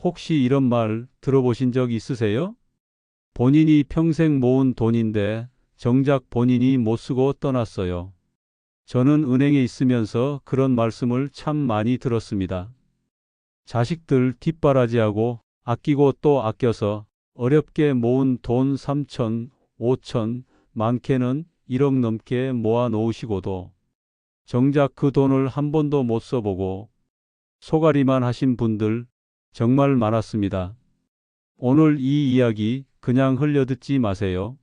혹시 이런 말 들어보신 적 있으세요? 본인이 평생 모은 돈인데 정작 본인이 못 쓰고 떠났어요. 저는 은행에 있으면서 그런 말씀을 참 많이 들었습니다. 자식들 뒷바라지하고 아끼고 또 아껴서 어렵게 모은 돈 3천, 5천, 많게는 1억 넘게 모아 놓으시고도 정작 그 돈을 한 번도 못 써보고 소가리만 하신 분들 정말 많았습니다. 오늘 이 이야기 그냥 흘려듣지 마세요.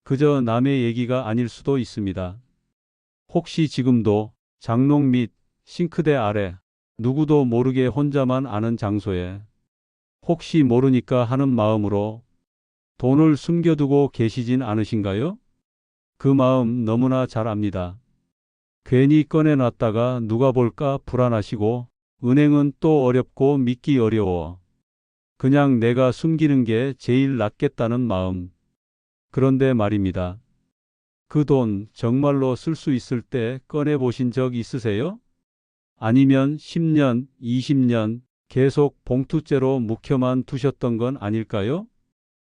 그저 남의 얘기가 아닐 수도 있습니다. 혹시 지금도 장롱 및 싱크대 아래 누구도 모르게 혼자만 아는 장소에 혹시 모르니까 하는 마음으로 돈을 숨겨두고 계시진 않으신가요? 그 마음 너무나 잘 압니다. 괜히 꺼내놨다가 누가 볼까 불안하시고 은행은 또 어렵고 믿기 어려워. 그냥 내가 숨기는 게 제일 낫겠다는 마음. 그런데 말입니다. 그 돈 정말로 쓸 수 있을 때 꺼내 보신 적 있으세요? 아니면 10년, 20년 계속 봉투째로 묵혀만 두셨던 건 아닐까요?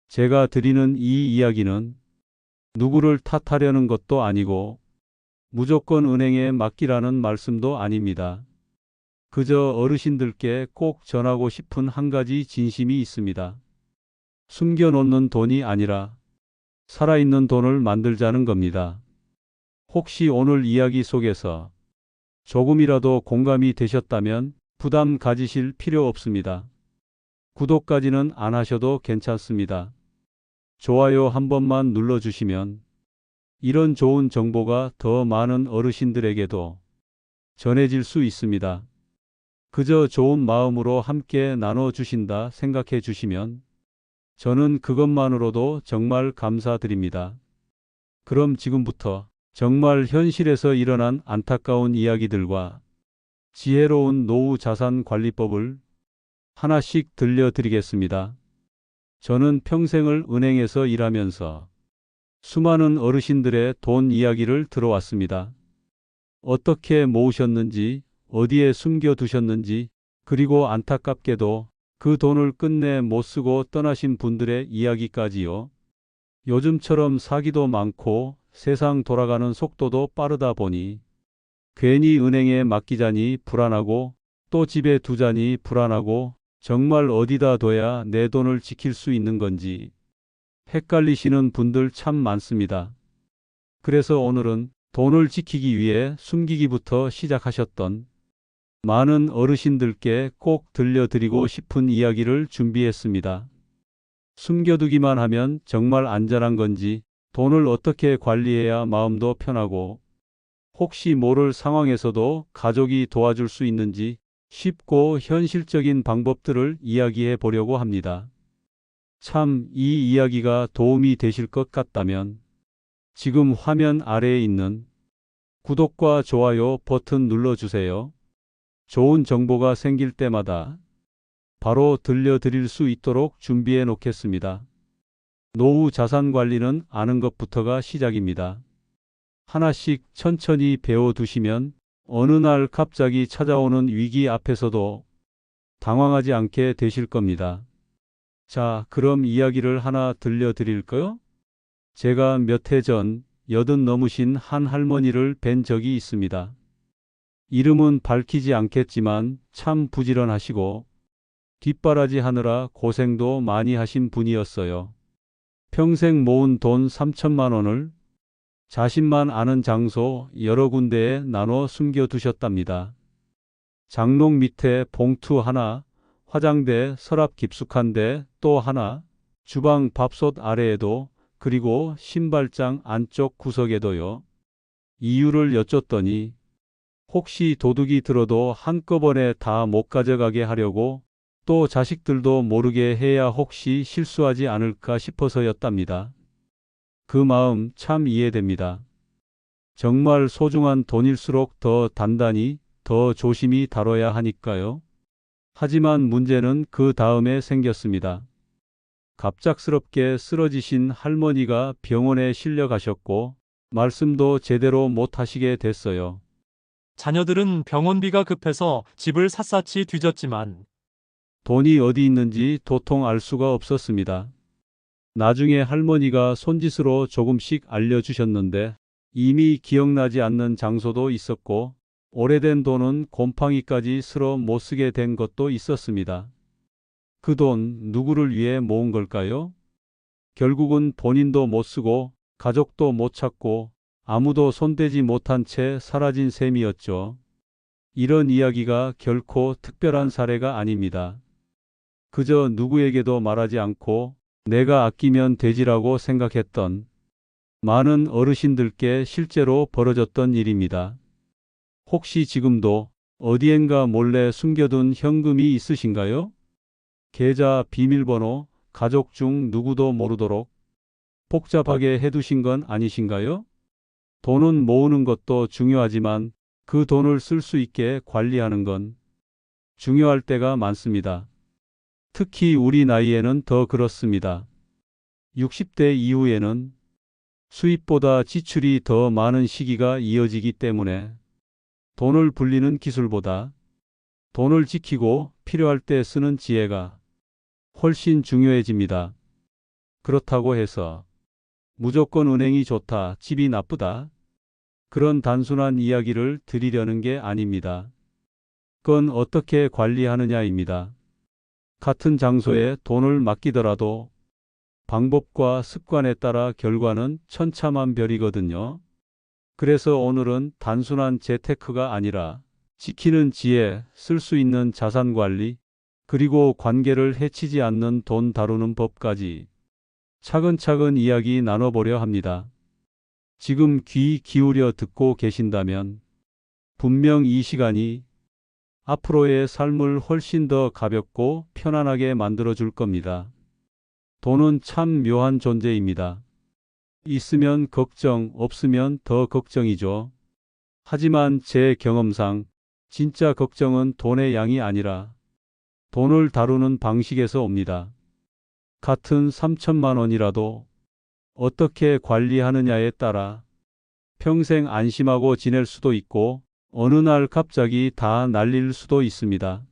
제가 드리는 이 이야기는 누구를 탓하려는 것도 아니고 무조건 은행에 맡기라는 말씀도 아닙니다. 그저 어르신들께 꼭 전하고 싶은 한 가지 진심이 있습니다. 숨겨놓는 돈이 아니라 살아있는 돈을 만들자는 겁니다. 혹시 오늘 이야기 속에서 조금이라도 공감이 되셨다면 부담 가지실 필요 없습니다. 구독까지는 안 하셔도 괜찮습니다. 좋아요 한 번만 눌러주시면 이런 좋은 정보가 더 많은 어르신들에게도 전해질 수 있습니다. 그저 좋은 마음으로 함께 나눠주신다 생각해 주시면 저는 그것만으로도 정말 감사드립니다. 그럼 지금부터 정말 현실에서 일어난 안타까운 이야기들과 지혜로운 노후 자산 관리법을 하나씩 들려드리겠습니다. 저는 평생을 은행에서 일하면서 수많은 어르신들의 돈 이야기를 들어왔습니다. 어떻게 모으셨는지, 어디에 숨겨두셨는지, 그리고 안타깝게도 그 돈을 끝내 못 쓰고 떠나신 분들의 이야기까지요. 요즘처럼 사기도 많고 세상 돌아가는 속도도 빠르다 보니 괜히 은행에 맡기자니 불안하고 또 집에 두자니 불안하고 정말 어디다 둬야 내 돈을 지킬 수 있는 건지 헷갈리시는 분들 참 많습니다. 그래서 오늘은 돈을 지키기 위해 숨기기부터 시작하셨던 많은 어르신들께 꼭 들려드리고 싶은 이야기를 준비했습니다. 숨겨두기만 하면 정말 안전한 건지, 돈을 어떻게 관리해야 마음도 편하고, 혹시 모를 상황에서도 가족이 도와줄 수 있는지 쉽고 현실적인 방법들을 이야기해 보려고 합니다. 참 이 이야기가 도움이 되실 것 같다면 지금 화면 아래에 있는 구독과 좋아요 버튼 눌러주세요. 좋은 정보가 생길 때마다 바로 들려드릴 수 있도록 준비해 놓겠습니다. 노후 자산 관리는 아는 것부터가 시작입니다. 하나씩 천천히 배워두시면 어느 날 갑자기 찾아오는 위기 앞에서도 당황하지 않게 되실 겁니다. 자, 그럼 이야기를 하나 들려드릴까요? 제가 몇 해 전 80 넘으신 한 할머니를 뵌 적이 있습니다. 이름은 밝히지 않겠지만 참 부지런하시고 뒷바라지 하느라 고생도 많이 하신 분이었어요. 평생 모은 돈 3천만 원을 자신만 아는 장소 여러 군데에 나눠 숨겨두셨답니다. 장롱 밑에 봉투 하나, 화장대 서랍 깊숙한데 또 하나, 주방 밥솥 아래에도, 그리고 신발장 안쪽 구석에도요. 이유를 여쭸더니 혹시 도둑이 들어도 한꺼번에 다 못 가져가게 하려고 또 자식들도 모르게 해야 혹시 실수하지 않을까 싶어서였답니다. 그 마음 참 이해됩니다. 정말 소중한 돈일수록 더 단단히, 더 조심히 다뤄야 하니까요. 하지만 문제는 그 다음에 생겼습니다. 갑작스럽게 쓰러지신 할머니가 병원에 실려가셨고 말씀도 제대로 못 하시게 됐어요. 자녀들은 병원비가 급해서 집을 샅샅이 뒤졌지만 돈이 어디 있는지 도통 알 수가 없었습니다. 나중에 할머니가 손짓으로 조금씩 알려주셨는데 이미 기억나지 않는 장소도 있었고 오래된 돈은 곰팡이까지 쓸어 못 쓰게 된 것도 있었습니다. 그 돈 누구를 위해 모은 걸까요? 결국은 본인도 못 쓰고 가족도 못 찾고 아무도 손대지 못한 채 사라진 셈이었죠. 이런 이야기가 결코 특별한 사례가 아닙니다. 그저 누구에게도 말하지 않고 내가 아끼면 되지라고 생각했던 많은 어르신들께 실제로 벌어졌던 일입니다. 혹시 지금도 어디엔가 몰래 숨겨둔 현금이 있으신가요? 계좌 비밀번호, 가족 중 누구도 모르도록 복잡하게 해두신 건 아니신가요? 돈은 모으는 것도 중요하지만 그 돈을 쓸 수 있게 관리하는 건 중요할 때가 많습니다. 특히 우리 나이에는 더 그렇습니다. 60대 이후에는 수입보다 지출이 더 많은 시기가 이어지기 때문에 돈을 불리는 기술보다 돈을 지키고 필요할 때 쓰는 지혜가 훨씬 중요해집니다. 그렇다고 해서 무조건 은행이 좋다, 집이 나쁘다. 그런 단순한 이야기를 드리려는 게 아닙니다. 그건 어떻게 관리하느냐입니다. 같은 장소에 돈을 맡기더라도 방법과 습관에 따라 결과는 천차만별이거든요. 그래서 오늘은 단순한 재테크가 아니라 지키는 지혜, 쓸 수 있는 자산 관리, 그리고 관계를 해치지 않는 돈 다루는 법까지 차근차근 이야기 나눠보려 합니다. 지금 귀 기울여 듣고 계신다면 분명 이 시간이 앞으로의 삶을 훨씬 더 가볍고 편안하게 만들어줄 겁니다. 돈은 참 묘한 존재입니다. 있으면 걱정, 없으면 더 걱정이죠. 하지만 제 경험상 진짜 걱정은 돈의 양이 아니라 돈을 다루는 방식에서 옵니다. 같은 3천만 원이라도 어떻게 관리하느냐에 따라 평생 안심하고 지낼 수도 있고 어느 날 갑자기 다 날릴 수도 있습니다.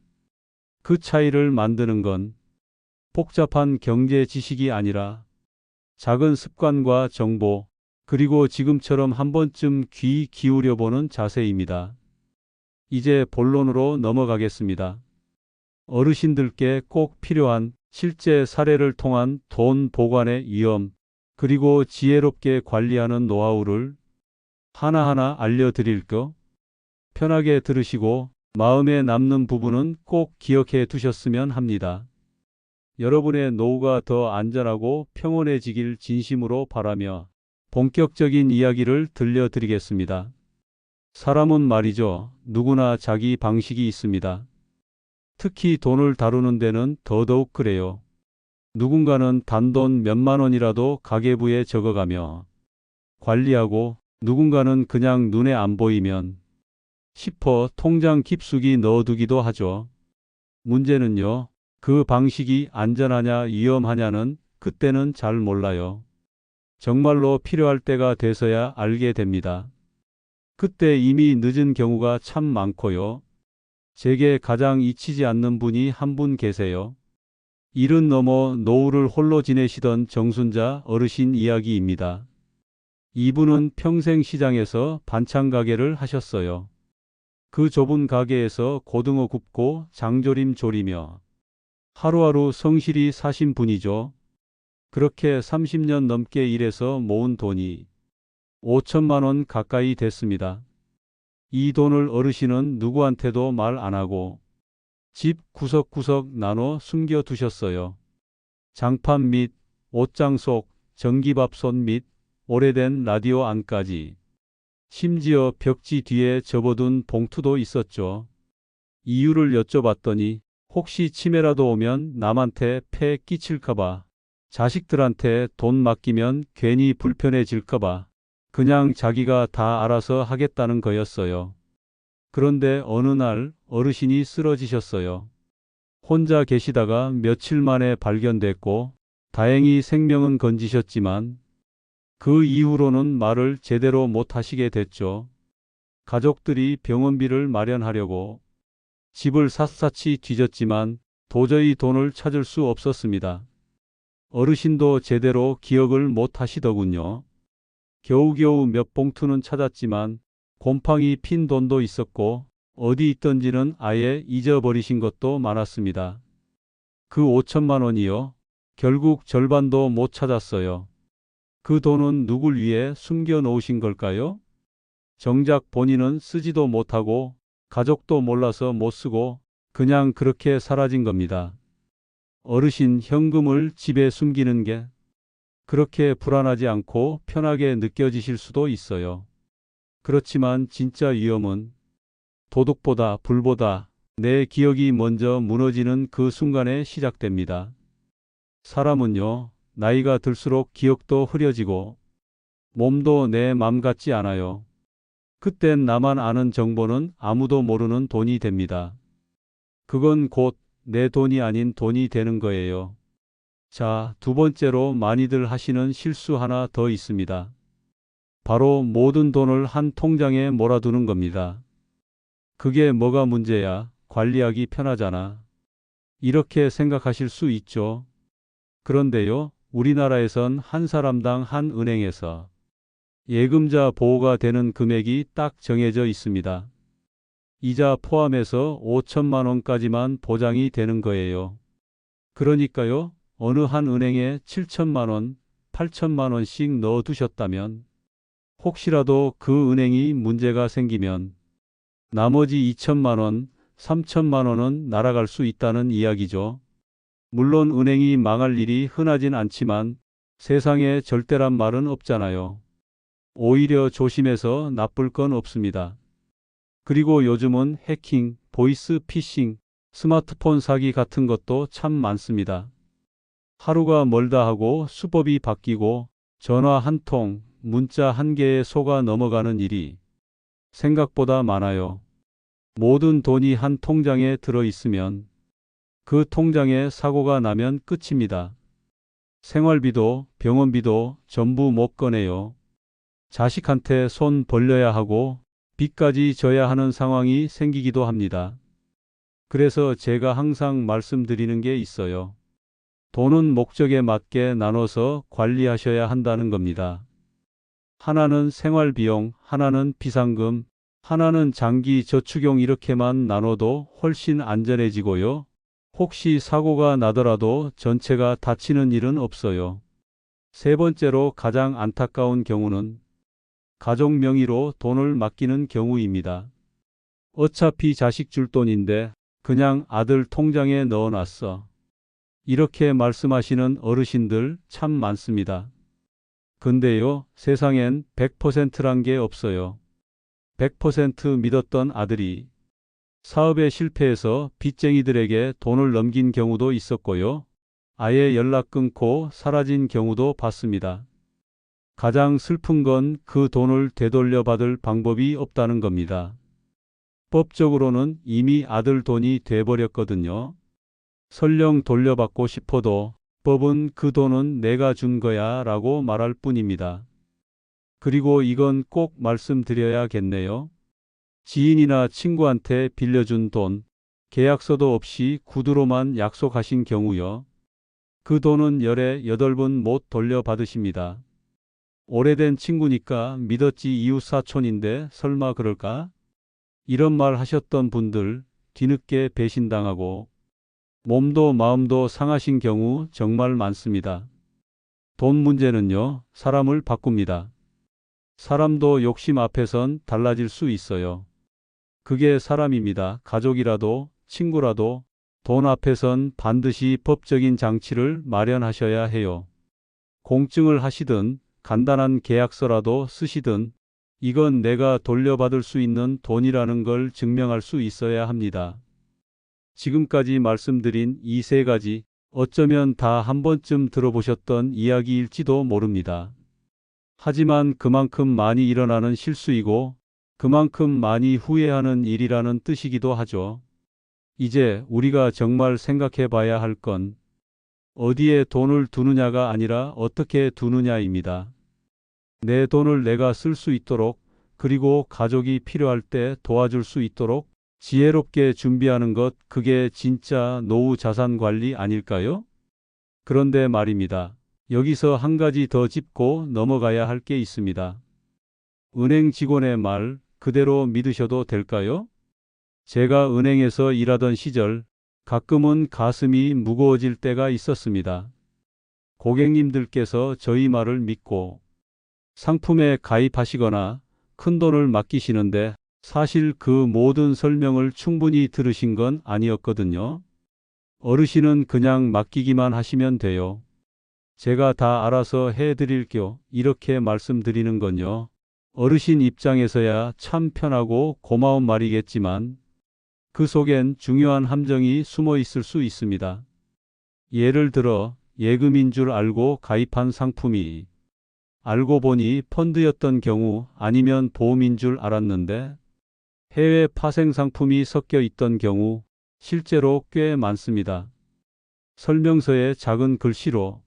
그 차이를 만드는 건 복잡한 경제 지식이 아니라 작은 습관과 정보, 그리고 지금처럼 한 번쯤 귀 기울여 보는 자세입니다. 이제 본론으로 넘어가겠습니다. 어르신들께 꼭 필요한 실제 사례를 통한 돈 보관의 위험, 그리고 지혜롭게 관리하는 노하우를 하나하나 알려드릴게요. 편하게 들으시고 마음에 남는 부분은 꼭 기억해 두셨으면 합니다. 여러분의 노후가 더 안전하고 평온해지길 진심으로 바라며 본격적인 이야기를 들려드리겠습니다. 사람은 말이죠. 누구나 자기 방식이 있습니다. 특히 돈을 다루는 데는 더더욱 그래요. 누군가는 단돈 몇만 원이라도 가계부에 적어가며 관리하고 누군가는 그냥 눈에 안 보이면 싶어 통장 깊숙이 넣어두기도 하죠. 문제는요. 그 방식이 안전하냐 위험하냐는 그때는 잘 몰라요. 정말로 필요할 때가 돼서야 알게 됩니다. 그때 이미 늦은 경우가 참 많고요. 제게 가장 잊히지 않는 분이 한 분 계세요. 일은 넘어 노후를 홀로 지내시던 정순자 어르신 이야기입니다. 이분은 평생 시장에서 반찬 가게를 하셨어요. 그 좁은 가게에서 고등어 굽고 장조림 조리며 하루하루 성실히 사신 분이죠. 그렇게 30년 넘게 일해서 모은 돈이 5천만 원 가까이 됐습니다. 이 돈을 어르신은 누구한테도 말 안 하고 집 구석구석 나눠 숨겨 두셨어요. 장판 및 옷장 속, 전기밥솥 및 오래된 라디오 안까지. 심지어 벽지 뒤에 접어둔 봉투도 있었죠. 이유를 여쭤봤더니 혹시 치매라도 오면 남한테 폐 끼칠까봐, 자식들한테 돈 맡기면 괜히 불편해질까봐 그냥 자기가 다 알아서 하겠다는 거였어요. 그런데 어느 날 어르신이 쓰러지셨어요. 혼자 계시다가 며칠 만에 발견됐고 다행히 생명은 건지셨지만 그 이후로는 말을 제대로 못 하시게 됐죠. 가족들이 병원비를 마련하려고 집을 샅샅이 뒤졌지만 도저히 돈을 찾을 수 없었습니다. 어르신도 제대로 기억을 못 하시더군요. 겨우겨우 몇 봉투는 찾았지만 곰팡이 핀 돈도 있었고 어디 있던지는 아예 잊어버리신 것도 많았습니다. 그 5천만 원이요. 결국 절반도 못 찾았어요. 그 돈은 누굴 위해 숨겨 놓으신 걸까요? 정작 본인은 쓰지도 못하고 가족도 몰라서 못 쓰고 그냥 그렇게 사라진 겁니다. 어르신 현금을 집에 숨기는 게 그렇게 불안하지 않고 편하게 느껴지실 수도 있어요. 그렇지만 진짜 위험은 도둑보다 불보다 내 기억이 먼저 무너지는 그 순간에 시작됩니다. 사람은요, 나이가 들수록 기억도 흐려지고 몸도 내 맘 같지 않아요. 그땐 나만 아는 정보는 아무도 모르는 돈이 됩니다. 그건 곧 내 돈이 아닌 돈이 되는 거예요. 자, 두 번째로 많이들 하시는 실수 하나 더 있습니다. 바로 모든 돈을 한 통장에 몰아두는 겁니다. 그게 뭐가 문제야? 관리하기 편하잖아. 이렇게 생각하실 수 있죠. 그런데요, 우리나라에선 한 사람당 한 은행에서 예금자 보호가 되는 금액이 딱 정해져 있습니다. 이자 포함해서 5천만 원까지만 보장이 되는 거예요. 그러니까요, 어느 한 은행에 7천만 원, 8천만 원씩 넣어두셨다면 혹시라도 그 은행이 문제가 생기면 나머지 2천만 원, 3천만 원은 날아갈 수 있다는 이야기죠. 물론 은행이 망할 일이 흔하진 않지만 세상에 절대란 말은 없잖아요. 오히려 조심해서 나쁠 건 없습니다. 그리고 요즘은 해킹, 보이스 피싱, 스마트폰 사기 같은 것도 참 많습니다. 하루가 멀다 하고 수법이 바뀌고 전화 한 통, 문자 한 개에 속아 넘어가는 일이 생각보다 많아요. 모든 돈이 한 통장에 들어 있으면 그 통장에 사고가 나면 끝입니다. 생활비도 병원비도 전부 못 꺼내요. 자식한테 손 벌려야 하고 빚까지 져야 하는 상황이 생기기도 합니다. 그래서 제가 항상 말씀드리는 게 있어요. 돈은 목적에 맞게 나눠서 관리하셔야 한다는 겁니다. 하나는 생활비용, 하나는 비상금, 하나는 장기 저축용 이렇게만 나눠도 훨씬 안전해지고요. 혹시 사고가 나더라도 전체가 다치는 일은 없어요. 세 번째로 가장 안타까운 경우는 가족 명의로 돈을 맡기는 경우입니다. 어차피 자식 줄 돈인데 그냥 아들 통장에 넣어놨어. 이렇게 말씀하시는 어르신들 참 많습니다. 근데요, 세상엔 100%란 게 없어요. 100% 믿었던 아들이 사업에 실패해서 빚쟁이들에게 돈을 넘긴 경우도 있었고요. 아예 연락 끊고 사라진 경우도 봤습니다. 가장 슬픈 건 그 돈을 되돌려 받을 방법이 없다는 겁니다. 법적으로는 이미 아들 돈이 돼버렸거든요. 설령 돌려받고 싶어도 법은 그 돈은 내가 준 거야 라고 말할 뿐입니다. 그리고 이건 꼭 말씀드려야겠네요. 지인이나 친구한테 빌려준 돈, 계약서도 없이 구두로만 약속하신 경우요. 그 돈은 열에 8번 못 돌려받으십니다. 오래된 친구니까 믿었지 이웃사촌인데 설마 그럴까? 이런 말 하셨던 분들 뒤늦게 배신당하고 몸도 마음도 상하신 경우 정말 많습니다. 돈 문제는요, 사람을 바꿉니다. 사람도 욕심 앞에선 달라질 수 있어요. 그게 사람입니다. 가족이라도 친구라도 돈 앞에선 반드시 법적인 장치를 마련하셔야 해요. 공증을 하시든 간단한 계약서라도 쓰시든 이건 내가 돌려받을 수 있는 돈이라는 걸 증명할 수 있어야 합니다. 지금까지 말씀드린 이 세 가지 어쩌면 다 한 번쯤 들어보셨던 이야기일지도 모릅니다. 하지만 그만큼 많이 일어나는 실수이고 그만큼 많이 후회하는 일이라는 뜻이기도 하죠. 이제 우리가 정말 생각해 봐야 할 건 어디에 돈을 두느냐가 아니라 어떻게 두느냐입니다. 내 돈을 내가 쓸 수 있도록 그리고 가족이 필요할 때 도와줄 수 있도록 지혜롭게 준비하는 것, 그게 진짜 노후 자산 관리 아닐까요? 그런데 말입니다. 여기서 한 가지 더 짚고 넘어가야 할 게 있습니다. 은행 직원의 말 그대로 믿으셔도 될까요? 제가 은행에서 일하던 시절 가끔은 가슴이 무거워질 때가 있었습니다. 고객님들께서 저희 말을 믿고 상품에 가입하시거나 큰돈을 맡기시는데 사실 그 모든 설명을 충분히 들으신 건 아니었거든요. 어르신은 그냥 맡기기만 하시면 돼요. 제가 다 알아서 해드릴게요. 이렇게 말씀드리는 건요. 어르신 입장에서야 참 편하고 고마운 말이겠지만 그 속엔 중요한 함정이 숨어 있을 수 있습니다. 예를 들어 예금인 줄 알고 가입한 상품이 알고 보니 펀드였던 경우, 아니면 보험인 줄 알았는데 해외 파생 상품이 섞여 있던 경우 실제로 꽤 많습니다. 설명서에 작은 글씨로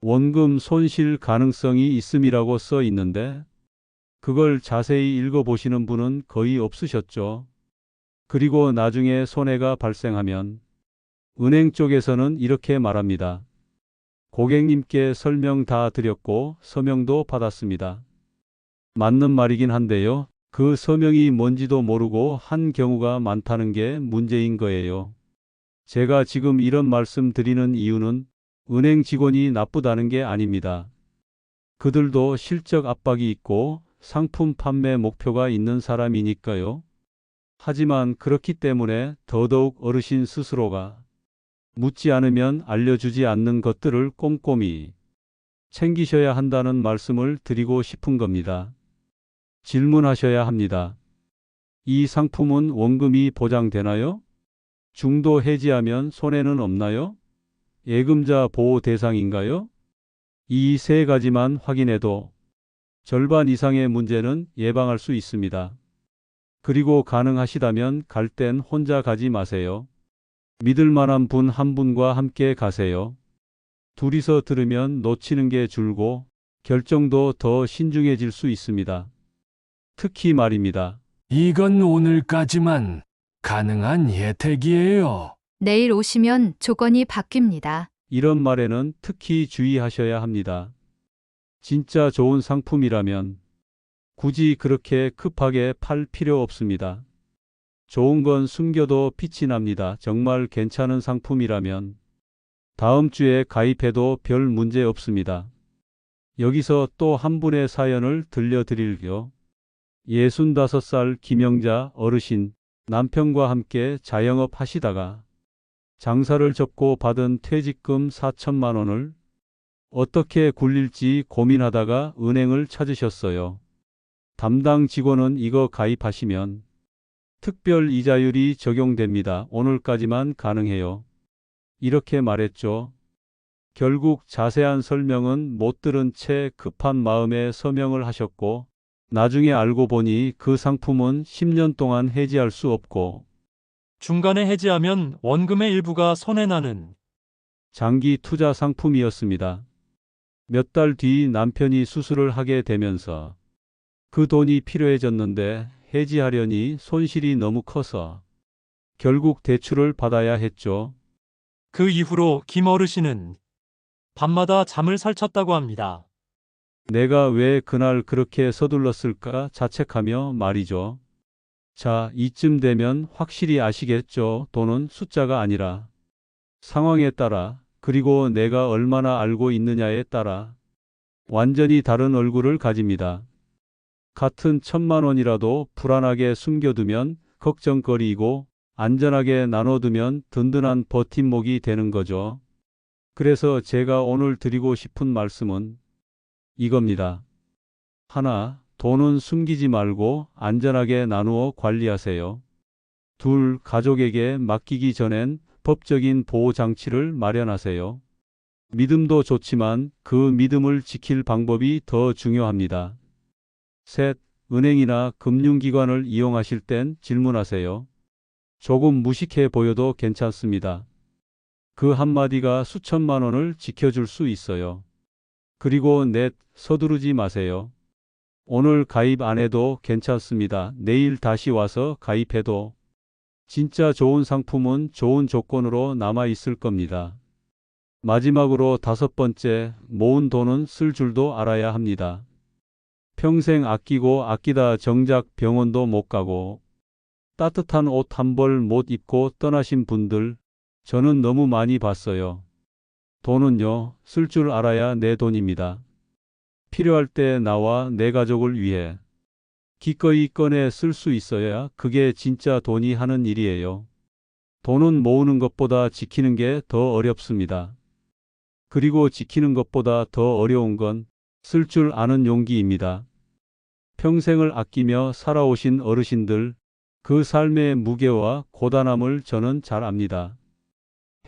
원금 손실 가능성이 있음이라고 써 있는데 그걸 자세히 읽어보시는 분은 거의 없으셨죠. 그리고 나중에 손해가 발생하면 은행 쪽에서는 이렇게 말합니다. 고객님께 설명 다 드렸고 서명도 받았습니다. 맞는 말이긴 한데요. 그 서명이 뭔지도 모르고 한 경우가 많다는 게 문제인 거예요. 제가 지금 이런 말씀 드리는 이유는 은행 직원이 나쁘다는 게 아닙니다. 그들도 실적 압박이 있고 상품 판매 목표가 있는 사람이니까요. 하지만 그렇기 때문에 더더욱 어르신 스스로가 묻지 않으면 알려주지 않는 것들을 꼼꼼히 챙기셔야 한다는 말씀을 드리고 싶은 겁니다. 질문하셔야 합니다. 이 상품은 원금이 보장되나요? 중도 해지하면 손해는 없나요? 예금자 보호 대상인가요? 이 세 가지만 확인해도 절반 이상의 문제는 예방할 수 있습니다. 그리고 가능하시다면 갈 땐 혼자 가지 마세요. 믿을 만한 분 한 분과 함께 가세요. 둘이서 들으면 놓치는 게 줄고 결정도 더 신중해질 수 있습니다. 특히 말입니다. 이건 오늘까지만 가능한 혜택이에요. 내일 오시면 조건이 바뀝니다. 이런 말에는 특히 주의하셔야 합니다. 진짜 좋은 상품이라면 굳이 그렇게 급하게 팔 필요 없습니다. 좋은 건 숨겨도 빛이 납니다. 정말 괜찮은 상품이라면 다음 주에 가입해도 별 문제 없습니다. 여기서 또 한 분의 사연을 들려드릴게요. 65살 김영자 어르신, 남편과 함께 자영업 하시다가 장사를 접고 받은 퇴직금 4천만 원을 어떻게 굴릴지 고민하다가 은행을 찾으셨어요. 담당 직원은 이거 가입하시면 특별 이자율이 적용됩니다. 오늘까지만 가능해요. 이렇게 말했죠. 결국 자세한 설명은 못 들은 채 급한 마음에 서명을 하셨고 나중에 알고 보니 그 상품은 10년 동안 해지할 수 없고 중간에 해지하면 원금의 일부가 손해나는 장기 투자 상품이었습니다. 몇 달 뒤 남편이 수술을 하게 되면서 그 돈이 필요해졌는데 해지하려니 손실이 너무 커서 결국 대출을 받아야 했죠. 그 이후로 김 어르신은 밤마다 잠을 설쳤다고 합니다. 내가 왜 그날 그렇게 서둘렀을까 자책하며 말이죠. 자, 이쯤 되면 확실히 아시겠죠. 돈은 숫자가 아니라 상황에 따라, 그리고 내가 얼마나 알고 있느냐에 따라 완전히 다른 얼굴을 가집니다. 같은 1,000만 원이라도 불안하게 숨겨두면 걱정거리이고 안전하게 나눠두면 든든한 버팀목이 되는 거죠. 그래서 제가 오늘 드리고 싶은 말씀은 이겁니다. 하나, 돈은 숨기지 말고 안전하게 나누어 관리하세요. 둘, 가족에게 맡기기 전엔 법적인 보호 장치를 마련하세요. 믿음도 좋지만 그 믿음을 지킬 방법이 더 중요합니다. 셋, 은행이나 금융기관을 이용하실 땐 질문하세요. 조금 무식해 보여도 괜찮습니다. 그 한마디가 수천만 원을 지켜줄 수 있어요. 그리고 넷, 서두르지 마세요. 오늘 가입 안 해도 괜찮습니다. 내일 다시 와서 가입해도 진짜 좋은 상품은 좋은 조건으로 남아 있을 겁니다. 마지막으로 5번째, 모은 돈은 쓸 줄도 알아야 합니다. 평생 아끼고 아끼다 정작 병원도 못 가고 따뜻한 옷 한 벌 못 입고 떠나신 분들 저는 너무 많이 봤어요. 돈은요, 쓸 줄 알아야 내 돈입니다. 필요할 때 나와 내 가족을 위해 기꺼이 꺼내 쓸 수 있어야 그게 진짜 돈이 하는 일이에요. 돈은 모으는 것보다 지키는 게 더 어렵습니다. 그리고 지키는 것보다 더 어려운 건 쓸 줄 아는 용기입니다. 평생을 아끼며 살아오신 어르신들, 그 삶의 무게와 고단함을 저는 잘 압니다.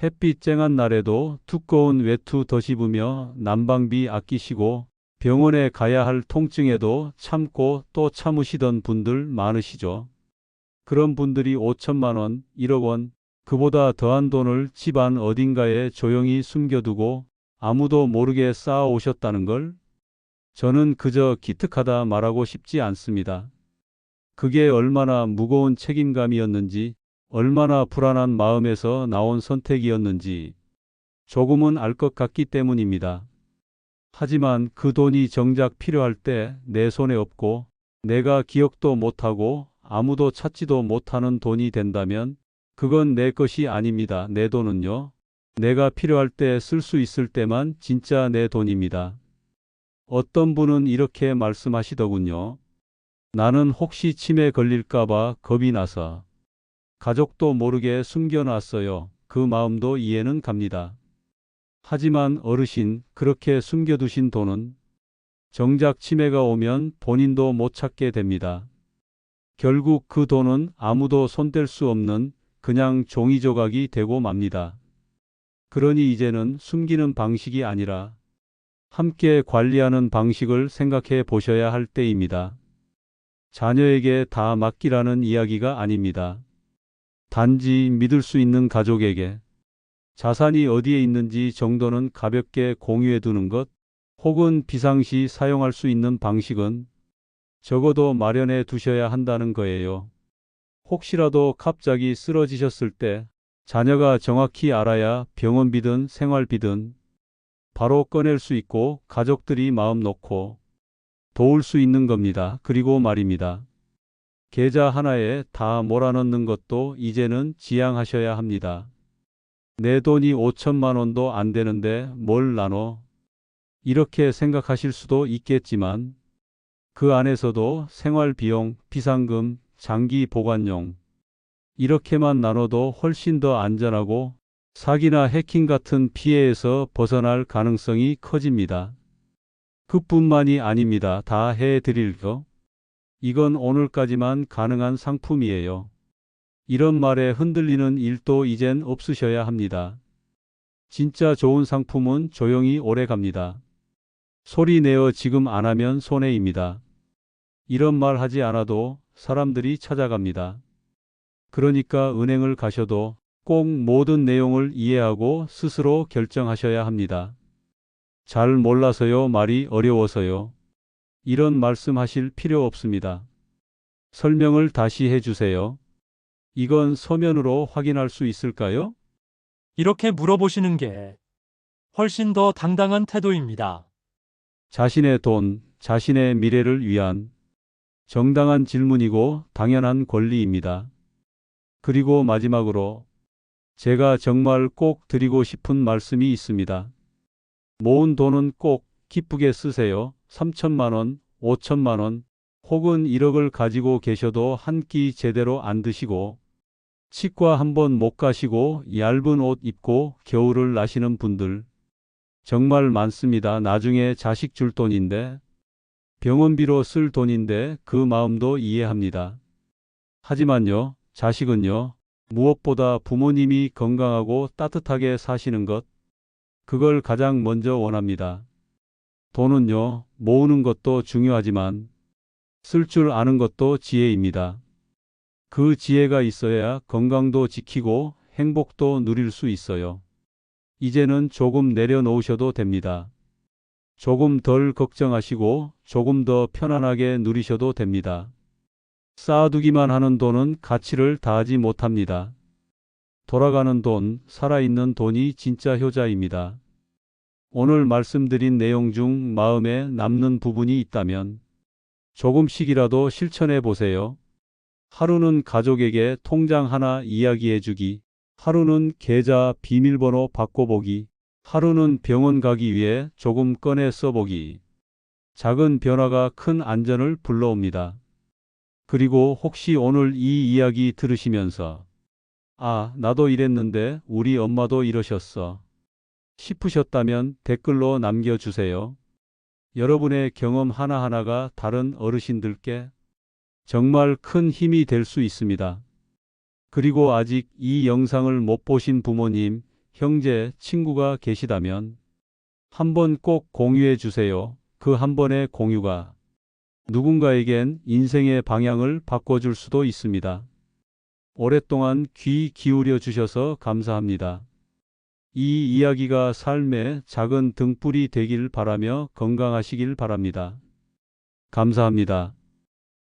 햇빛 쨍한 날에도 두꺼운 외투 덧입으며 난방비 아끼시고 병원에 가야 할 통증에도 참고 또 참으시던 분들 많으시죠. 그런 분들이 5천만 원, 1억 원, 그보다 더한 돈을 집안 어딘가에 조용히 숨겨두고 아무도 모르게 쌓아 오셨다는 걸 저는 그저 기특하다 말하고 싶지 않습니다. 그게 얼마나 무거운 책임감이었는지, 얼마나 불안한 마음에서 나온 선택이었는지 조금은 알 것 같기 때문입니다. 하지만 그 돈이 정작 필요할 때 내 손에 없고 내가 기억도 못하고 아무도 찾지도 못하는 돈이 된다면 그건 내 것이 아닙니다. 내 돈은요, 내가 필요할 때 쓸 수 있을 때만 진짜 내 돈입니다. 어떤 분은 이렇게 말씀하시더군요. 나는 혹시 치매 걸릴까봐 겁이 나서 가족도 모르게 숨겨놨어요. 그 마음도 이해는 갑니다. 하지만 어르신, 그렇게 숨겨두신 돈은 정작 치매가 오면 본인도 못 찾게 됩니다. 결국 그 돈은 아무도 손댈 수 없는 그냥 종이 조각이 되고 맙니다. 그러니 이제는 숨기는 방식이 아니라 함께 관리하는 방식을 생각해 보셔야 할 때입니다. 자녀에게 다 맡기라는 이야기가 아닙니다. 단지 믿을 수 있는 가족에게 자산이 어디에 있는지 정도는 가볍게 공유해 두는 것, 혹은 비상시 사용할 수 있는 방식은 적어도 마련해 두셔야 한다는 거예요. 혹시라도 갑자기 쓰러지셨을 때 자녀가 정확히 알아야 병원비든 생활비든 바로 꺼낼 수 있고 가족들이 마음 놓고 도울 수 있는 겁니다. 그리고 말입니다. 계좌 하나에 다 몰아넣는 것도 이제는 지양하셔야 합니다. 내 돈이 5천만 원도 안 되는데 뭘 나눠? 이렇게 생각하실 수도 있겠지만 그 안에서도 생활비용, 비상금, 장기 보관용 이렇게만 나눠도 훨씬 더 안전하고 사기나 해킹 같은 피해에서 벗어날 가능성이 커집니다. 그뿐만이 아닙니다. 다 해드릴 거. 이건 오늘까지만 가능한 상품이에요. 이런 말에 흔들리는 일도 이젠 없으셔야 합니다. 진짜 좋은 상품은 조용히 오래 갑니다. 소리 내어 지금 안 하면 손해입니다. 이런 말 하지 않아도 사람들이 찾아갑니다. 그러니까 은행을 가셔도 꼭 모든 내용을 이해하고 스스로 결정하셔야 합니다. 잘 몰라서요, 말이 어려워서요. 이런 말씀하실 필요 없습니다. 설명을 다시 해주세요. 이건 서면으로 확인할 수 있을까요? 이렇게 물어보시는 게 훨씬 더 당당한 태도입니다. 자신의 돈, 자신의 미래를 위한 정당한 질문이고 당연한 권리입니다. 그리고 마지막으로 제가 정말 꼭 드리고 싶은 말씀이 있습니다. 모은 돈은 꼭 기쁘게 쓰세요. 3천만 원, 5천만 원, 혹은 1억을 가지고 계셔도 한 끼 제대로 안 드시고 치과 한 번 못 가시고 얇은 옷 입고 겨울을 나시는 분들 정말 많습니다. 나중에 자식 줄 돈인데, 병원비로 쓸 돈인데 그 마음도 이해합니다. 하지만요, 자식은요, 무엇보다 부모님이 건강하고 따뜻하게 사시는 것, 그걸 가장 먼저 원합니다. 돈은요, 모으는 것도 중요하지만 쓸 줄 아는 것도 지혜입니다. 그 지혜가 있어야 건강도 지키고 행복도 누릴 수 있어요. 이제는 조금 내려놓으셔도 됩니다. 조금 덜 걱정하시고 조금 더 편안하게 누리셔도 됩니다. 쌓아두기만 하는 돈은 가치를 다하지 못합니다. 돌아가는 돈, 살아있는 돈이 진짜 효자입니다. 오늘 말씀드린 내용 중 마음에 남는 부분이 있다면 조금씩이라도 실천해 보세요. 하루는 가족에게 통장 하나 이야기해 주기, 하루는 계좌 비밀번호 바꿔보기, 하루는 병원 가기 위해 조금 꺼내 써보기. 작은 변화가 큰 안전을 불러옵니다. 그리고 혹시 오늘 이 이야기 들으시면서 아, 나도 이랬는데 우리 엄마도 이러셨어 싶으셨다면 댓글로 남겨주세요. 여러분의 경험 하나하나가 다른 어르신들께 정말 큰 힘이 될 수 있습니다. 그리고 아직 이 영상을 못 보신 부모님, 형제, 친구가 계시다면 한번 꼭 공유해 주세요. 그 한 번의 공유가 누군가에겐 인생의 방향을 바꿔줄 수도 있습니다. 오랫동안 귀 기울여 주셔서 감사합니다. 이 이야기가 삶의 작은 등불이 되길 바라며 건강하시길 바랍니다. 감사합니다.